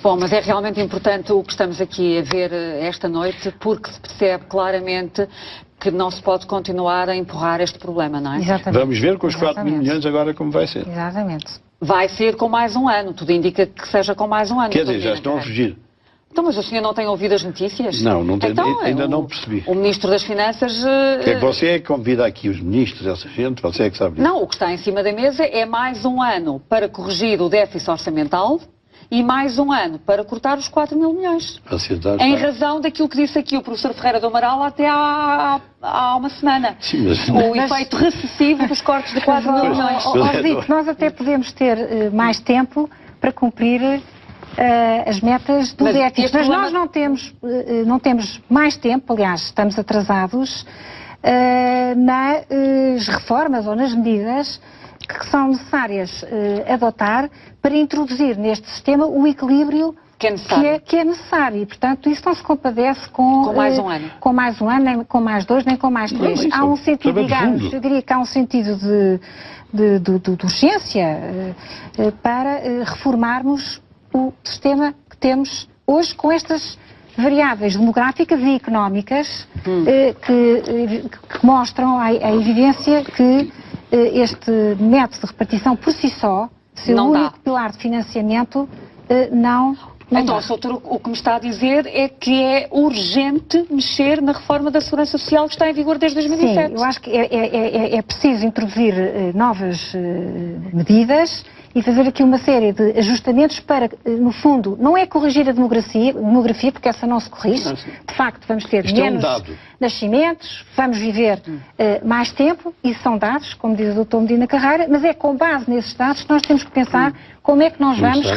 Bom, mas é realmente importante o que estamos aqui a ver esta noite, porque se percebe claramente que não se pode continuar a empurrar este problema, não é? Exatamente. Vamos ver com os 4 mil milhões agora como vai ser. Exatamente. Vai ser com mais um ano, tudo indica que seja com mais um ano. Quer dizer, já estão a fugir. Então, mas o senhor não tem ouvido as notícias? Não, não tenho, então, ainda não percebi. O Ministro das Finanças... Você é que convida aqui os ministros, essa gente, você é que sabe disso. Não, o que está em cima da mesa é mais um ano para corrigir o déficit orçamental e mais um ano para cortar os 4 mil milhões. Em razão daquilo que disse aqui o professor Ferreira do Amaral até há uma semana. Sim, mas... O efeito recessivo dos cortes de 4 mil milhões. Nós até podemos ter mais tempo para cumprir as metas do déficit, mas nós não temos mais tempo, aliás, estamos atrasados nas reformas ou nas medidas que são necessárias adotar para introduzir neste sistema o equilíbrio que é necessário. E, portanto, isso não se compadece com mais um ano. Com mais um ano, nem com mais 2, nem com mais 3. Há um sentido, digamos, eu diria que há um sentido de urgência para reformarmos o sistema que temos hoje com estas variáveis demográficas e económicas que mostram a evidência que este método de repartição por si só, seu único pilar de financiamento, não então, doutor, o que me está a dizer é que é urgente mexer na reforma da Segurança Social que está em vigor desde 2007. Sim, eu acho que é preciso introduzir novas medidas e fazer aqui uma série de ajustamentos para, no fundo, não é corrigir a demografia, porque essa não se corrige. De facto, vamos ter menos nascimentos, vamos viver mais tempo, e são dados, como diz o Dr. Medina Carreira, mas é com base nesses dados que nós temos que pensar como é que nós vamos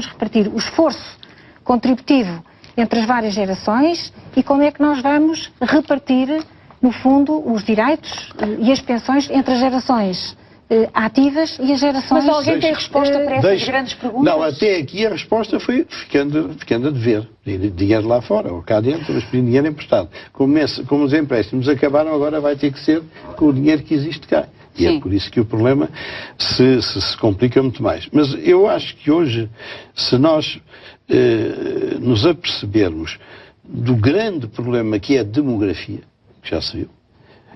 repartir o esforço contributivo entre as várias gerações e como é que nós vamos repartir, no fundo, os direitos e as pensões entre as gerações ativas e as gerações... Mas alguém tem resposta para essas grandes perguntas? Não, até aqui a resposta foi ficando a dever. Dinheiro lá fora, ou cá dentro, mas dinheiro emprestado. Como os empréstimos acabaram, agora vai ter que ser com o dinheiro que existe cá. E é por isso que o problema se complica muito mais. Mas eu acho que hoje, se nós nos apercebermos do grande problema que é a demografia, que já se viu,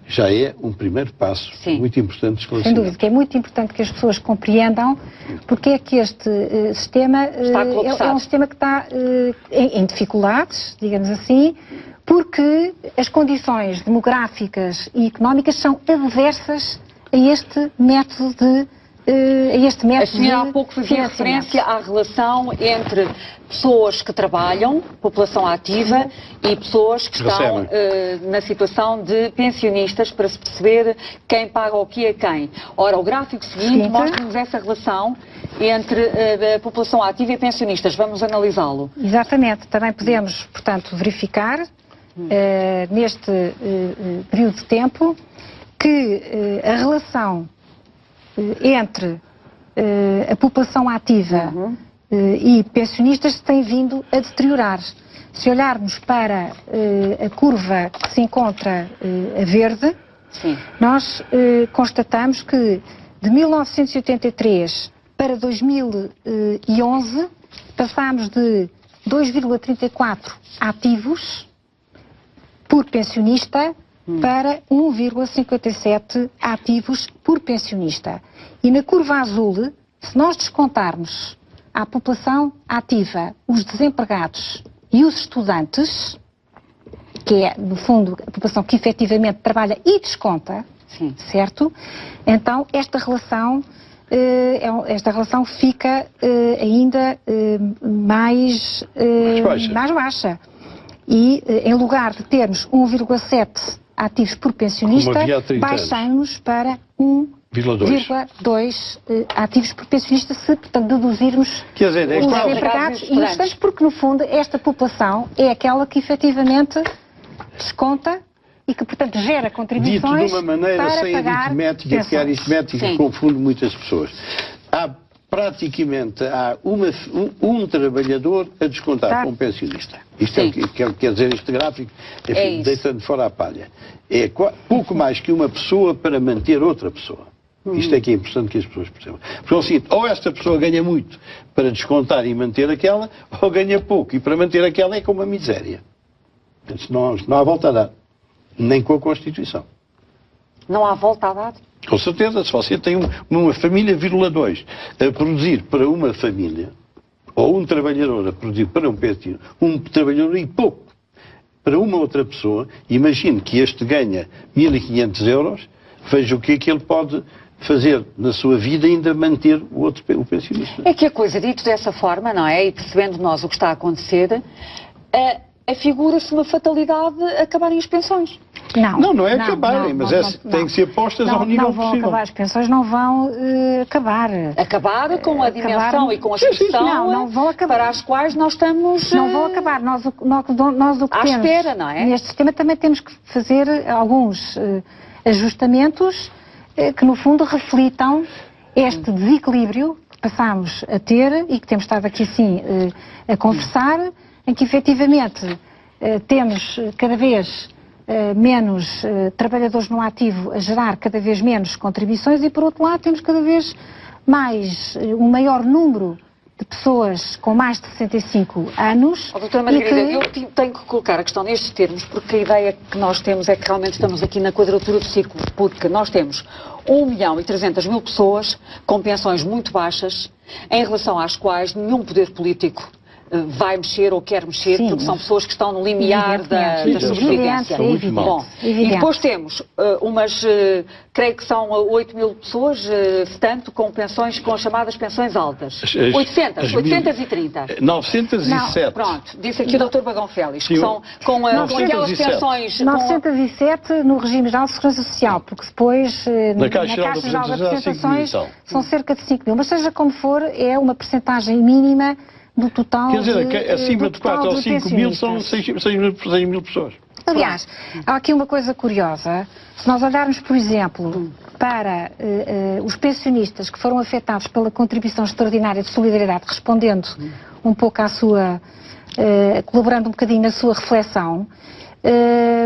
já é um primeiro passo muito importante de esclarecimento. Sem dúvida, que é muito importante que as pessoas compreendam porque é que este sistema é um sistema que está em dificuldades, digamos assim, porque as condições demográficas e económicas são adversas a este método de A senhora há pouco fazia referência à relação entre pessoas que trabalham, população ativa, e pessoas que estão na situação de pensionistas, para se perceber quem paga o que a quem. Ora, o gráfico seguinte mostra-nos essa relação entre a população ativa e pensionistas. Vamos analisá-lo. Exatamente. Também podemos, portanto, verificar neste período de tempo que a relação entre a população ativa e pensionistas se tem vindo a deteriorar. Se olharmos para a curva que se encontra a verde, nós constatamos que de 1983 para 2011 passámos de 2,34 ativos por pensionista para 1,57 ativos por pensionista. E na curva azul, se nós descontarmos a população ativa, os desempregados e os estudantes, que é, no fundo, a população que efetivamente trabalha e desconta, certo? Então, esta relação fica ainda mais baixa. E, em lugar de termos 1,7 ativos por pensionista, baixamos para 1,2 ativos por pensionista, se, portanto, deduzirmos os desempregados e os estudantes, porque, no fundo, esta população é aquela que, efetivamente, desconta e que, portanto, gera contribuições dito de uma maneira para sem pagar aritmética, porque a aritmética confunde muitas pessoas. Praticamente há um trabalhador a descontar com um pensionista. Isto é o que quer dizer este gráfico, enfim, deitando fora a palha. É pouco mais que uma pessoa para manter outra pessoa. Isto é que é importante que as pessoas percebam. Porque é o seguinte, ou esta pessoa ganha muito para descontar e manter aquela, ou ganha pouco e para manter aquela é como uma miséria. Portanto, não há volta a dar. Nem com a Constituição. Não há volta a dar? Com certeza, se você tem uma família, 2, a produzir para uma família, ou um trabalhador a produzir para um trabalhador e pouco para uma outra pessoa, imagine que este ganha 1.500 euros, veja o que é que ele pode fazer na sua vida e ainda manter o pensionista. É que a coisa, dito dessa forma, não é? E percebendo nós o que está a acontecer, afigura-se uma fatalidade acabarem as pensões. Não é acabarem, mas têm que ser postas ao nível possível. Não vão acabar, as pensões não vão acabar. Acabar com a dimensão e com a expressão não vão acabar. Para as quais nós estamos... Não vão acabar. Nós o que à temos, espera, não é? Neste sistema também temos que fazer alguns ajustamentos que, no fundo, reflitam este desequilíbrio que passámos a ter e que temos estado aqui, sim, a conversar, em que, efetivamente, temos cada vez menos trabalhadores no ativo a gerar cada vez menos contribuições e, por outro lado, temos cada vez mais um maior número de pessoas com mais de 65 anos. Doutora Margarida, eu tenho que colocar a questão nestes termos, porque a ideia que nós temos é que realmente estamos aqui na quadratura do ciclo, porque nós temos 1.300.000 pessoas com pensões muito baixas, em relação às quais nenhum poder político vai mexer ou quer mexer, sim, porque são pessoas que estão no limiar da sobrevivência. Bom, e depois temos creio que são 8.000 pessoas, se tanto, com pensões, com as chamadas pensões altas. 830. 907. Pronto, disse aqui o Dr. Bagão Félix, que são com aquelas pensões... 907 no regime geral de segurança social, porque depois na Caixa Geral de Apresentações são cerca de 5.000. Mas seja como for, é uma percentagem mínima do total. Quer dizer, acima de 4 ou 5 mil são 6 mil pessoas. Aliás, há aqui uma coisa curiosa. Se nós olharmos, por exemplo, para os pensionistas que foram afetados pela contribuição extraordinária de solidariedade, respondendo um pouco à sua, colaborando um bocadinho na sua reflexão,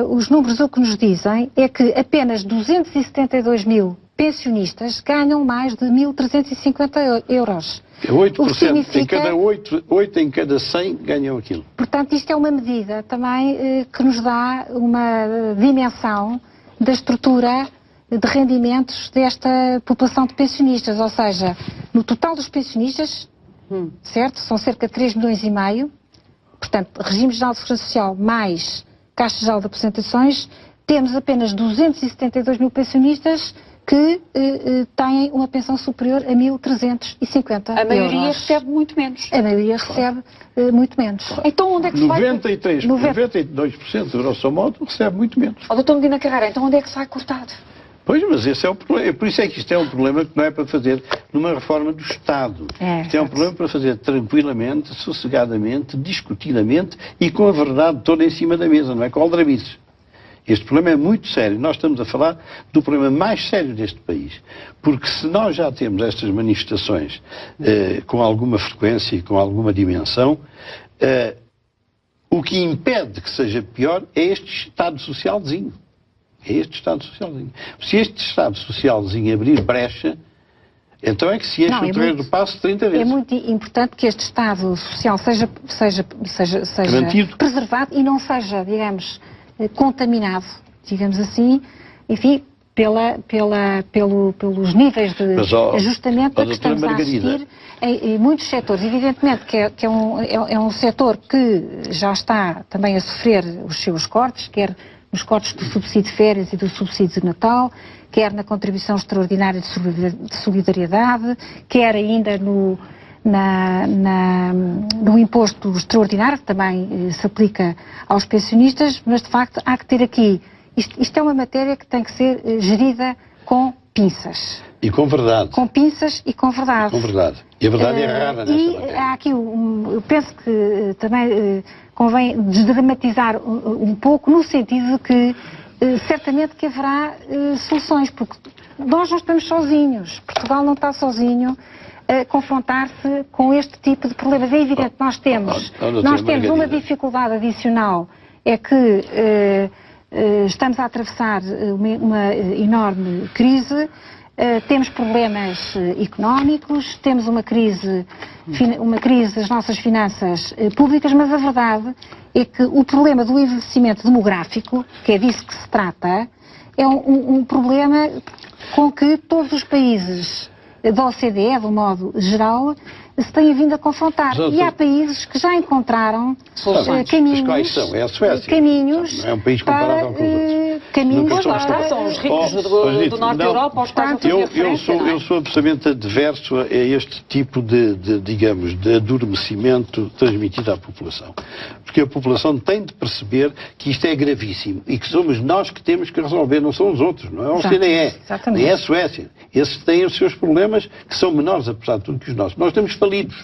os números o que nos dizem é que apenas 272.000 pensionistas ganham mais de 1.350 euros. 8%, significa... 8 em cada 100 ganham aquilo. Portanto, isto é uma medida também que nos dá uma dimensão da estrutura de rendimentos desta população de pensionistas. Ou seja, no total dos pensionistas, certo? São cerca de 3,5 milhões. Portanto, regime geral de segurança social mais Caixa Geral de Apresentações, temos apenas 272.000 pensionistas que têm uma pensão superior a 1.350 euros. A maioria recebe muito menos. A maioria recebe muito menos. Então onde é que se vai... 92%, grosso modo, recebe muito menos. Doutor Medina Carreira, então onde é que se vai cortar? Pois, mas esse é o problema. Por isso é que isto é um problema que não é para fazer numa reforma do Estado. Isto é um problema para fazer tranquilamente, sossegadamente, discutidamente e com a verdade toda em cima da mesa, não é com aldrabices. Este problema é muito sério. Nós estamos a falar do problema mais sério deste país. Porque se nós já temos estas manifestações com alguma frequência e com alguma dimensão, o que impede que seja pior é este Estado socialzinho. É este Estado socialzinho. Se este Estado socialzinho abrir brecha, então é que se enche o terreno do passo 30 vezes. É muito importante que este Estado social seja preservado e não seja, digamos, contaminado, digamos assim, enfim, pelos níveis de ajustamento a que estamos a assistir em muitos setores. Evidentemente que é um setor que já está também a sofrer os seus cortes, quer nos cortes do subsídio de férias e do subsídio de Natal, quer na contribuição extraordinária de solidariedade, quer ainda no imposto extraordinário, que também se aplica aos pensionistas, mas de facto há que ter aqui, isto é uma matéria que tem que ser gerida com pinças. E com verdade. Com pinças e com verdade. Com verdade. E a verdade é rara nessa matéria. E há aqui, eu penso que também convém desdramatizar um pouco, no sentido de que certamente que haverá soluções, porque nós não estamos sozinhos, Portugal não está sozinho a confrontar-se com este tipo de problemas. É evidente que nós temos uma dificuldade adicional, é que estamos a atravessar uma enorme crise Temos problemas económicos, temos uma crise das nossas finanças públicas, mas a verdade é que o problema do envelhecimento demográfico, que é disso que se trata, é um problema com que todos os países da OCDE, de um modo geral, se têm vindo a confrontar. E há países que já encontraram caminhos. Quais são? É a Suécia. Caminhos. Não é um país comparável com os outros. Caminhos para... São os ricos do norte da Europa, aos quais eu sou absolutamente adverso a este tipo digamos, de adormecimento transmitido à população. Porque a população tem de perceber que isto é gravíssimo e que somos nós que temos que resolver, não são os outros, não é o OCDE, nem é a Suécia. Esses têm os seus problemas que são menores, apesar de tudo, que os nossos. Nós estamos falidos.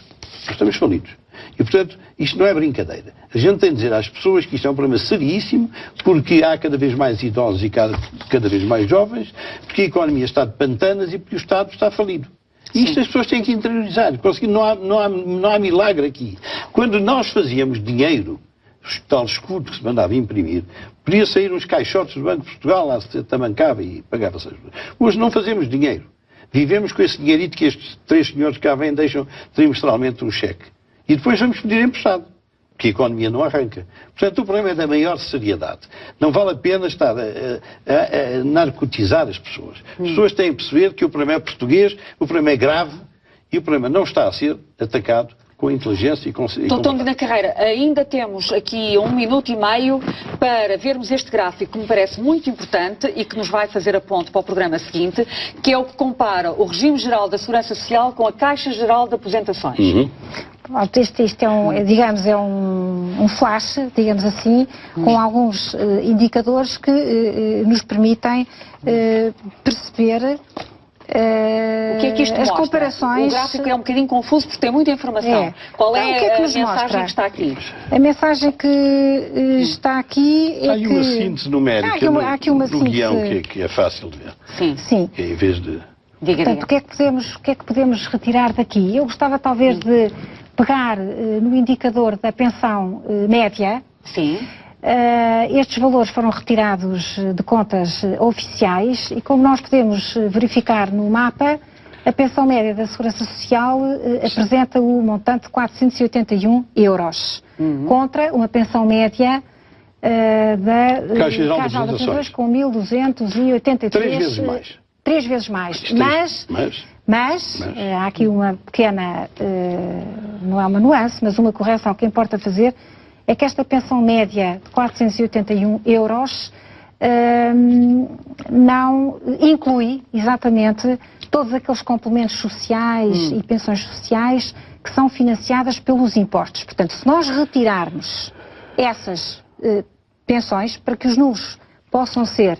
E, portanto, isto não é brincadeira. A gente tem de dizer às pessoas que isto é um problema seríssimo, porque há cada vez mais idosos e cada vez mais jovens, porque a economia está de pantanas e porque o Estado está falido. E isto as pessoas têm que interiorizar. Não há milagre aqui. Quando nós fazíamos dinheiro, o tal escudo que se mandava imprimir, podia sair uns caixotes do Banco de Portugal, lá se tamancava e pagava-se. Hoje não fazemos dinheiro. Vivemos com esse dinheirito que estes 3 senhores cá vêm deixam trimestralmente um cheque. E depois vamos pedir emprestado, porque a economia não arranca. Portanto, o problema é da maior seriedade. Não vale a pena estar a narcotizar as pessoas. As pessoas têm que perceber que o problema é português, o problema é grave e o problema não está a ser atacado com inteligência e com... Doutor Medina Carreira, ainda temos aqui 1 minuto e meio para vermos este gráfico que me parece muito importante e que nos vai fazer a ponte para o programa seguinte, que é o que compara o regime geral da Segurança Social com a Caixa Geral de Aposentações. Isto é um flash, digamos assim, com alguns indicadores que nos permitem perceber o que é que isto mostra? Comparações... O gráfico é um bocadinho confuso porque tem muita informação. Qual é a mensagem que está aqui? A mensagem que está aqui é que... Há aí uma síntese numérica há aqui uma no guião que é fácil de ver. Sim. Que é, em vez de... Portanto, o que é que podemos retirar daqui? Eu gostava talvez de pegar no indicador da pensão média. Sim. Estes valores foram retirados de contas oficiais e, como nós podemos verificar no mapa, a pensão média da Segurança Social apresenta o montante de 481 euros, contra uma pensão média da Caixa Geral de Aposentações com 1.283. 3 vezes mais. 3 vezes mais. Mas há aqui uma pequena, não é uma nuance, mas uma correção que importa fazer, é que esta pensão média de 481 euros não inclui exatamente todos aqueles complementos sociais e pensões sociais que são financiadas pelos impostos. Portanto, se nós retirarmos essas pensões para que os números possam ser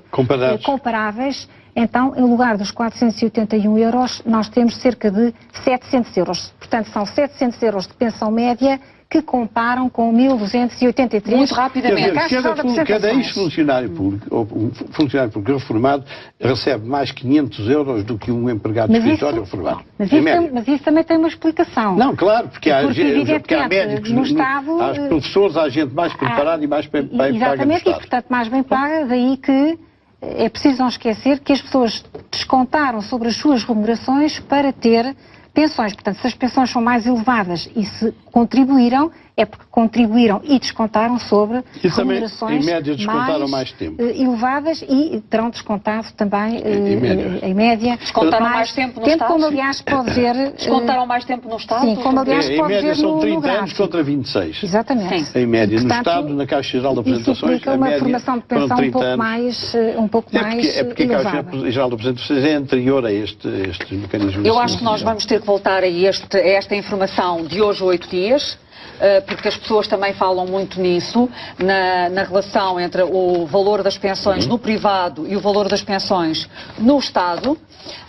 comparáveis, então, em lugar dos 481 euros, nós temos cerca de 700 euros. Portanto, são 700 euros de pensão média que comparam com 1.283. Muito rapidamente. Cada ex-funcionário público, ou um funcionário público reformado, recebe mais 500 euros do que um empregado de escritório reformado. Mas isso também tem uma explicação. Não, claro, porque há médicos, no Estado, há professores, há gente mais preparada e mais bem paga. Exatamente, e portanto mais bem paga, daí que é preciso não esquecer que as pessoas descontaram sobre as suas remunerações para ter pensões. Portanto, se as pensões são mais elevadas e se contribuíram, é porque contribuíram e descontaram sobre remunerações em média, descontaram mais tempo. Elevadas e terão descontado também, em média, descontaram mais tempo no Estado? Como, aliás, pode ver... Descontaram mais tempo no Estado? Sim, como, aliás, pode ver no Em média, são 30 anos contra 26. Exatamente. Em média, e, portanto, no Estado, na Caixa Geral de Aposentações, isso implica uma formação de pensão um pouco mais porque elevada. A Caixa Geral de Aposentações é anterior a estes mecanismos. Eu acho que nós vamos ter que voltar a esta informação de hoje a 8 dias. Porque as pessoas também falam muito nisso, na relação entre o valor das pensões no privado e o valor das pensões no Estado,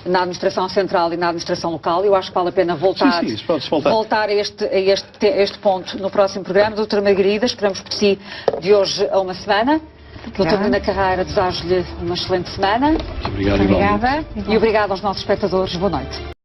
na administração central e na administração local. Eu acho que vale a pena voltar a este ponto no próximo programa. Doutora Margarida, esperamos por si de hoje a uma semana. Doutora Medina Carreira, desejo-lhe uma excelente semana. Obrigado, obrigada. E obrigado aos nossos espectadores. Boa noite.